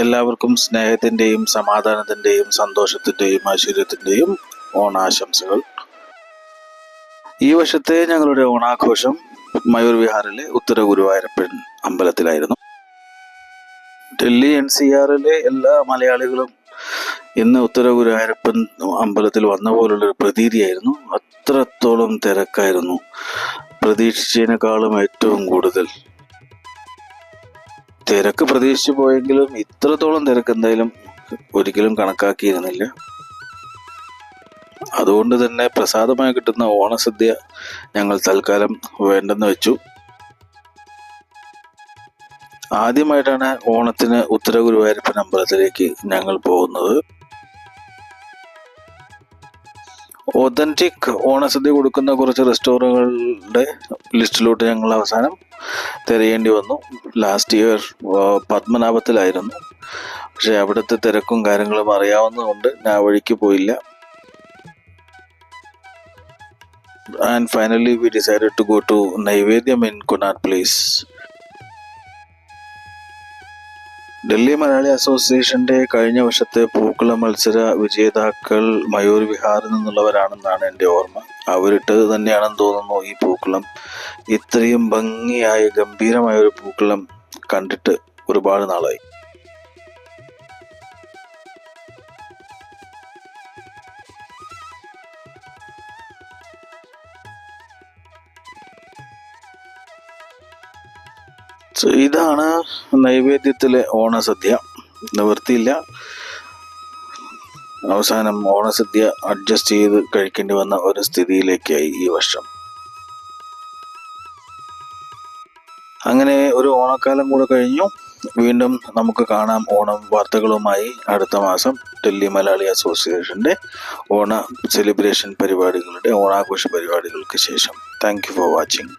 എല്ലാവർക്കും സ്നേഹത്തിൻ്റെയും സമാധാനത്തിൻ്റെയും സന്തോഷത്തിൻ്റെയും ഐശ്വര്യത്തിൻ്റെയും ഓണാശംസകൾ. ഈ വർഷത്തെ ഞങ്ങളുടെ ഓണാഘോഷം മയൂർ വിഹാറിലെ ഉത്തര ഗുരുവായൂരപ്പൻ അമ്പലത്തിലായിരുന്നു. ഡൽഹി NCRലെ എല്ലാ മലയാളികളും ഇന്ന് ഉത്തര ഗുരുവായൂരപ്പൻ അമ്പലത്തിൽ വന്ന പോലുള്ളൊരു പ്രതീതിയായിരുന്നു. അത്രത്തോളം തിരക്കായിരുന്നു, പ്രതീക്ഷിച്ചതിനേക്കാളും ഏറ്റവും കൂടുതൽ തിരക്ക് പ്രതീക്ഷിച്ചു പോയെങ്കിലും ഇത്രത്തോളം തിരക്ക് എന്തായാലും ഒരിക്കലും കണക്കാക്കിയിരുന്നില്ല. അതുകൊണ്ട് തന്നെ പ്രസാദമായി കിട്ടുന്ന ഓണസദ്യ ഞങ്ങൾ തൽക്കാലം വേണ്ടെന്ന് വെച്ചു. ആദ്യമായിട്ടാണ് ഓണത്തിന് ഉത്തര ഗുരുവായൂരപ്പൻ അമ്പലത്തിലേക്ക് ഞങ്ങൾ പോകുന്നത്. ഒതന്റിക് ഓണസദ്യ കൊടുക്കുന്ന കുറച്ച് റെസ്റ്റോറൻറ്റുകളുടെ ലിസ്റ്റിലോട്ട് ഞങ്ങൾ അവസാനം തിരയേണ്ടി വന്നു. ലാസ്റ്റ് ഇയർ പത്മനാഭത്തിലായിരുന്നു, പക്ഷെ അവിടുത്തെ തിരക്കും കാര്യങ്ങളും അറിയാവുന്നതുകൊണ്ട് ഞാൻ വഴിക്ക് പോയില്ല. And finally we decided to go to Naivedyam in Connaught Place. Delhi Malayali അസോസിയേഷന്റെ കഴിഞ്ഞ വർഷത്തെ പൂക്കള മത്സര വിജേതാക്കൾ മയൂർ വിഹാറിൽ നിന്നുള്ളവരാണെന്നാണ് എൻ്റെ ഓർമ്മ. അവരിട്ടത് തന്നെയാണെന്ന് തോന്നുന്നു ഈ പൂക്കളം. ഇത്രയും ഭംഗിയായ ഗംഭീരമായ ഒരു പൂക്കളം കണ്ടിട്ട് ഒരുപാട് നാളായി. ഇതാണ് നൈവേദ്യത്തിലെ ഓണസദ്യ. നിവൃത്തിയില്ല, അവസാനം ഓണസദ്യ അഡ്ജസ്റ്റ് ചെയ്ത് കഴിക്കേണ്ടി വന്ന ഒരു സ്ഥിതിയിലേക്കായി ഈ വർഷം. അങ്ങനെ ഒരു ഓണക്കാലം കൂടെ കഴിഞ്ഞു. വീണ്ടും നമുക്ക് കാണാം ഓണം വാർത്തകളുമായി അടുത്ത മാസം ഡൽഹി മലയാളി അസോസിയേഷന്റെ ഓണ സെലിബ്രേഷൻ പരിപാടികളുടെ ഓണാഘോഷ പരിപാടികൾക്ക് ശേഷം. Thank you for watching.